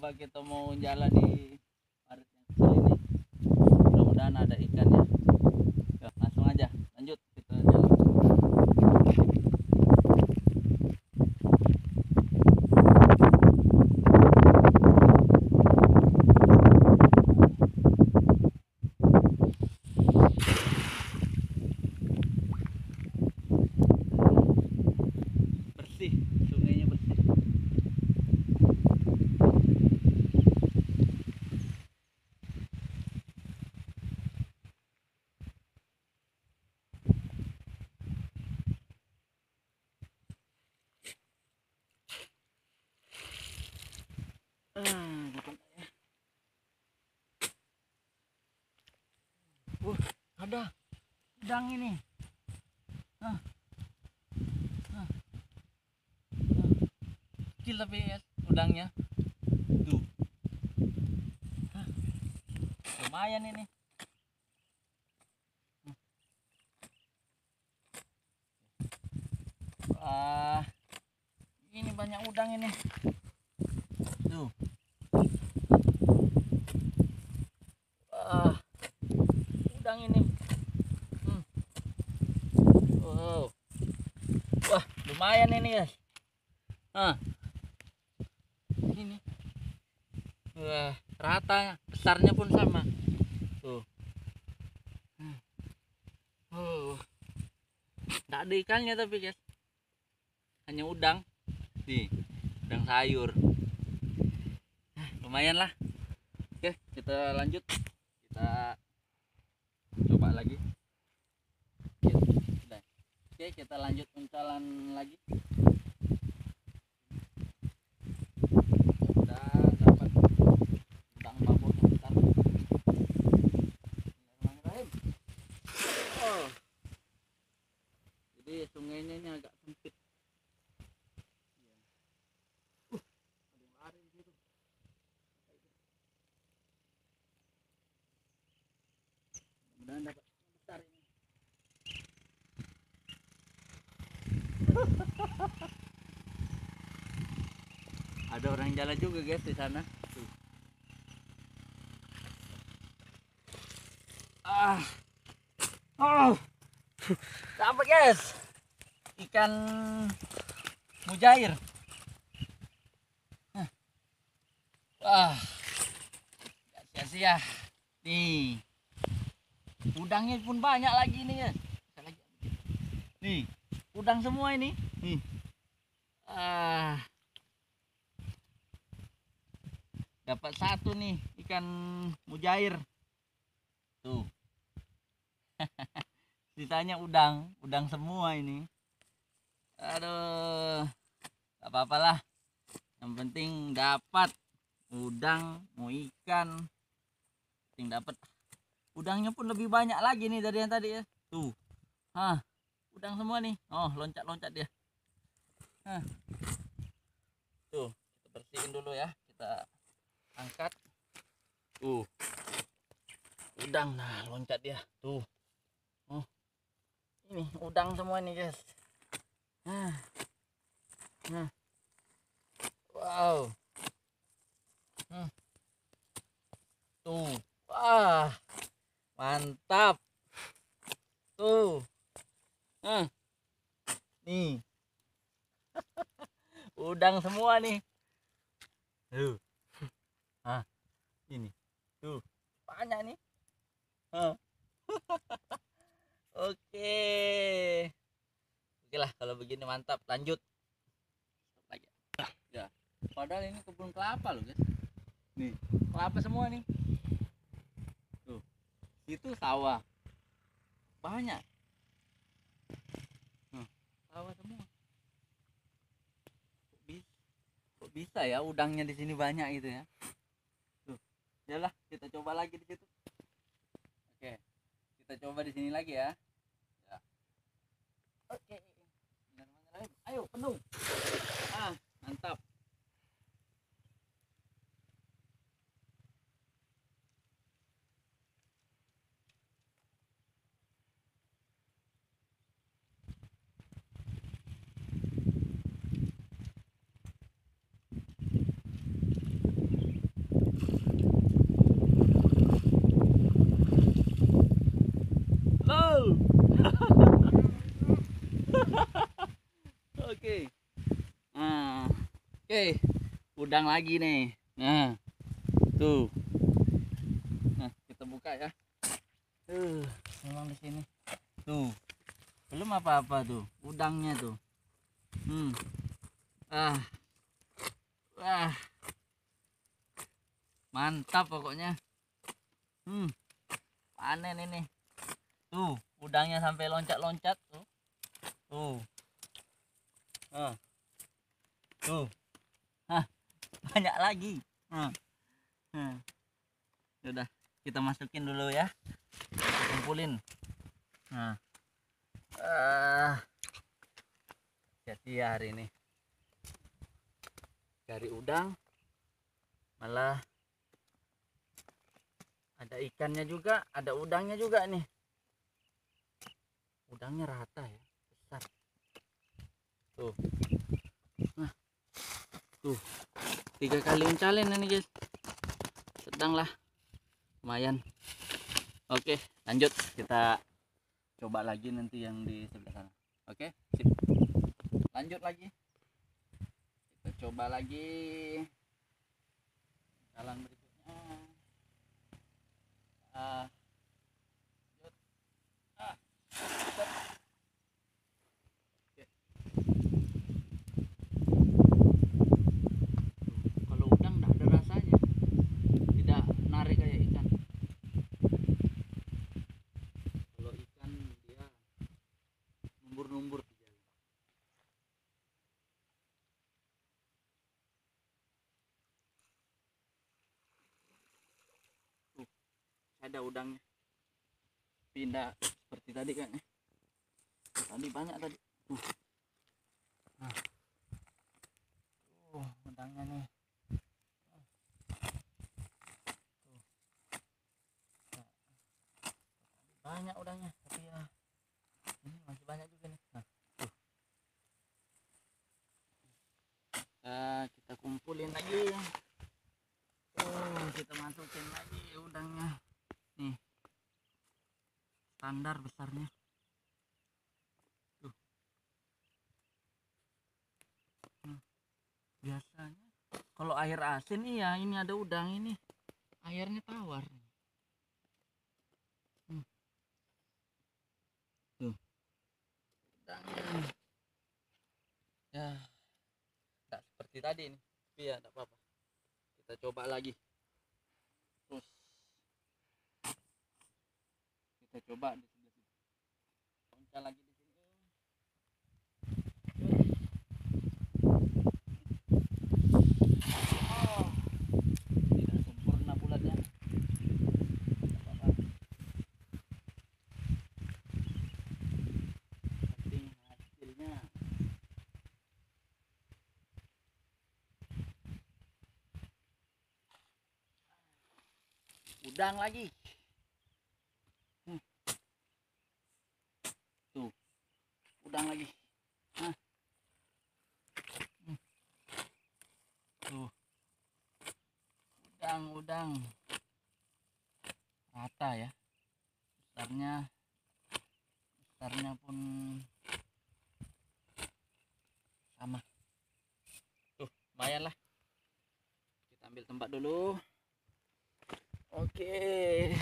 coba kita mau jalan di parit yang kecil ini. Mudah-mudahan ada ikannya. Yuk, langsung aja lanjut kita jalan. Bersih, sungainya bersih. Ada udang ini. Ah, ah, ah. Kecil tapi ya udangnya. Tuh. Ah, lumayan ini. Wah, ini banyak udang ini. Tuh. Wah, udang ini. Wow. Wah, lumayan ini guys. Ini. Wah, rata, besarnya pun sama. Tuh. Nggak ada ikannya tapi guys. Hanya udang. Nih, udang sayur. Lumayan lah. Oke, kita lanjut. Kita coba lagi. Oke, kita lanjut uncalan lagi. Udah dapat udang babon yang besar. Bismillahirrahmanirrahim. Oh. Jadi sungainya ini agak sempit. Ada yang lari di situ. Mudah-mudahan dapat yang besar ini. Ada orang jalan juga guys di sana. Tuh. Oh, dapat guys ikan mujair. Wah, gak sia-sia. Nih, udangnya pun banyak lagi nih guys. Nih, udang semua ini. Nih. Dapat satu nih ikan mujair. Tuh. Sisanya udang semua ini. Aduh, gak apa-apalah. Yang penting dapat udang, mau ikan. Penting dapat. Udangnya pun lebih banyak lagi nih dari yang tadi ya. Tuh. Udang semua nih. Oh, loncat-loncat dia. Tuh, kita bersihin dulu ya. Kita angkat. Udang, nah loncat dia. Tuh. Oh. Ini udang semua nih, guys. Wow. Tuh. Wah. Mantap. Tuh. Nih. Udang semua nih. Tuh. Ini. Tuh. Banyak nih. Oke. Oke lah kalau begini mantap. Lanjut. Lagi. Ya. Padahal ini kebun kelapa loh, guys. Nih, kelapa semua nih. Tuh. Itu sawah. Banyak. Sawah semua. Kok bisa ya udangnya di sini banyak gitu ya? Tuh. Yalah, kita coba lagi di situ. Oke. Kita coba di sini lagi ya. Ya. Oke. Ayo, penuh. Mantap. Nah, oke, udang lagi nih. Nah, tuh. Nah, kita buka ya. Memang di sini. Tuh, belum apa-apa tuh, udangnya tuh. Ah, wah, mantap pokoknya. Panen ini. Tuh, udangnya sampai loncat-loncat tuh. Tuh. Ah, tuh. Hah, banyak lagi. Hmm. Udah, kita masukin dulu ya. Kumpulin. Nah, jadi hari ini cari udang, malah ada ikannya juga, ada udangnya juga nih. Udangnya rata ya, besar. Tuh, nah, tuh 3 kali uncalin ini guys. Sedang lah, lumayan. Oke, lanjut kita coba lagi nanti yang di sebelah sana. Oke, sip. Lanjut lagi. Kita coba lagi jalan berikutnya. Lanjut. Stop. Oke. Kalau udang tidak ada rasanya, tidak narik kayak ikan. Kalau ikan dia numbur-numbur di jalan. Ada udangnya, pindah seperti tadi kayaknya. Tadi banyak tadi. Nah, udangnya nih. Banyak udangnya, tapi ya ini masih banyak juga nih. Kita kumpulin lagi. Kita masukin lagi udangnya. Nih, standar besarnya. Tuh. Biasanya kalau air asin iya, ini ada udang ini. Airnya tawar. Tuh. Udangnya. Ya, tidak seperti tadi nih. Tapi ya tidak apa-apa. Kita coba lagi. Terus kita coba di sebelah sini. Loncat lagi di sini. Tidak sempurna bulatnya. Penting hasilnya. Udang lagi. Tuh, udang lagi. Tuh, udang rata ya. Besarnya pun sama. Tuh, lumayan lah. Kita ambil tempat dulu. Oke.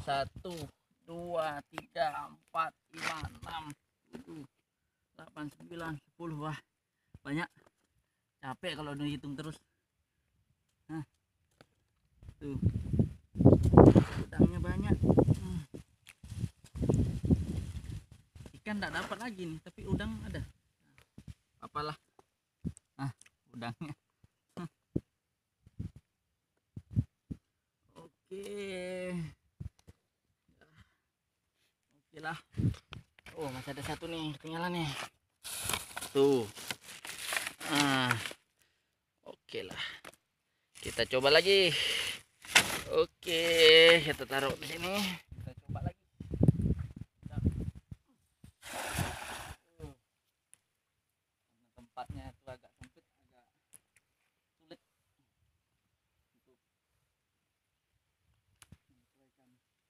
1, 2, 3, 4, 5, 6, 7, 8, 9, 10. Wah, banyak. Capek kalau dihitung terus. Tuh, udangnya banyak. Ikan tidak dapat lagi nih, tapi udang ada. Apalah. Udangnya. Oke. Oke lah. Masih ada satu nih, ketinggalan nih. Tuh. Oke lah. Kita coba lagi. Oke, kita taruh di sini. Kita coba lagi. Tempatnya itu agak sempit, agak sulit untuk menyesuaikan.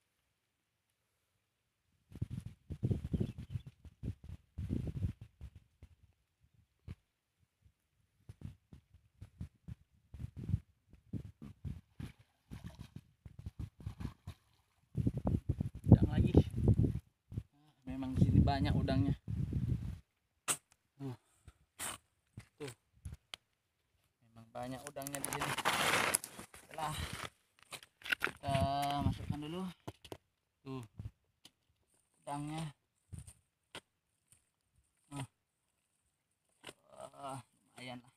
banyak udangnya. Tuh, memang banyak udangnya di sini. Setelah kita masukkan dulu, tuh udangnya. Lumayan lah.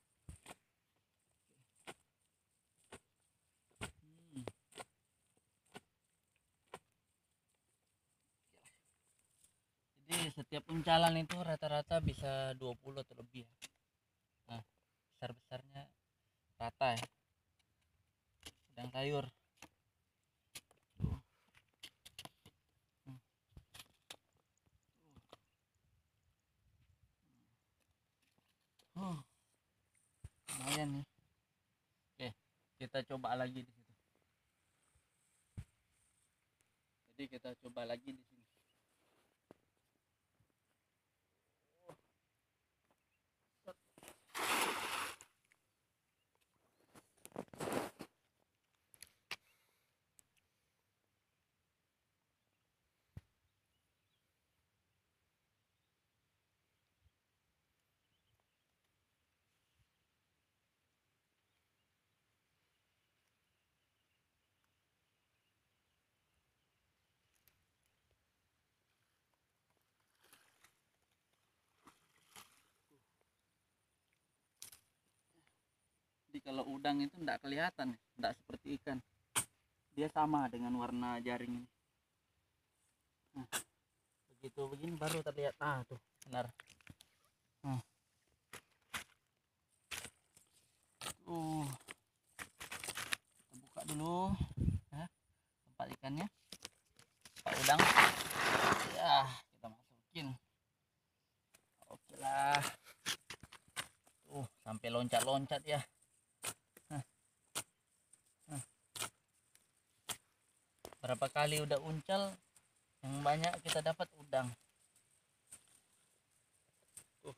Jadi setiap uncalan itu rata-rata bisa 20 atau lebih ya. Nah, besar-besarnya rata ya. Udang sayur. Tuh. Lumayan nih. Oke, kita coba lagi di situ. Jadi kita coba lagi di sini. Jadi kalau udang itu tidak kelihatan, tidak seperti ikan. Dia sama dengan warna jaring ini. Nah, begitu begini baru terlihat. Ah, tuh benar. Nah, tuh kita buka dulu ya, tempat ikannya, tempat udang. Ya, kita masukin. Oke lah. Tuh sampai loncat-loncat ya. Berapa kali udah uncal, yang banyak kita dapat udang. Tuh,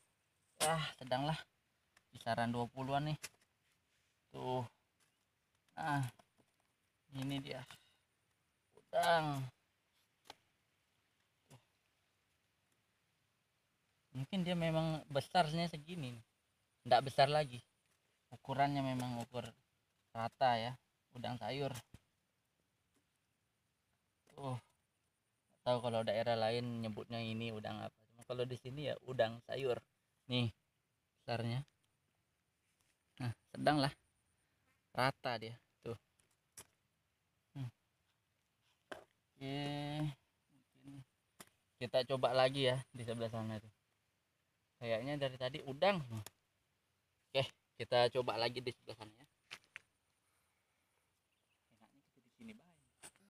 sedang lah, kisaran 20-an nih. Tuh, nah ini dia udang. Tuh. Mungkin dia memang besarnya segini, nggak besar lagi. Ukurannya memang ukur rata ya, udang sayur. Tuh, tahu kalau daerah lain nyebutnya ini udang apa. Cuma kalau di sini ya udang sayur. Nih besarnya. Nah, sedang lah, rata dia. Tuh. Oke, mungkin kita coba lagi ya di sebelah sana tuh. Kayaknya dari tadi udang. Oke, kita coba lagi di sebelah sana ya.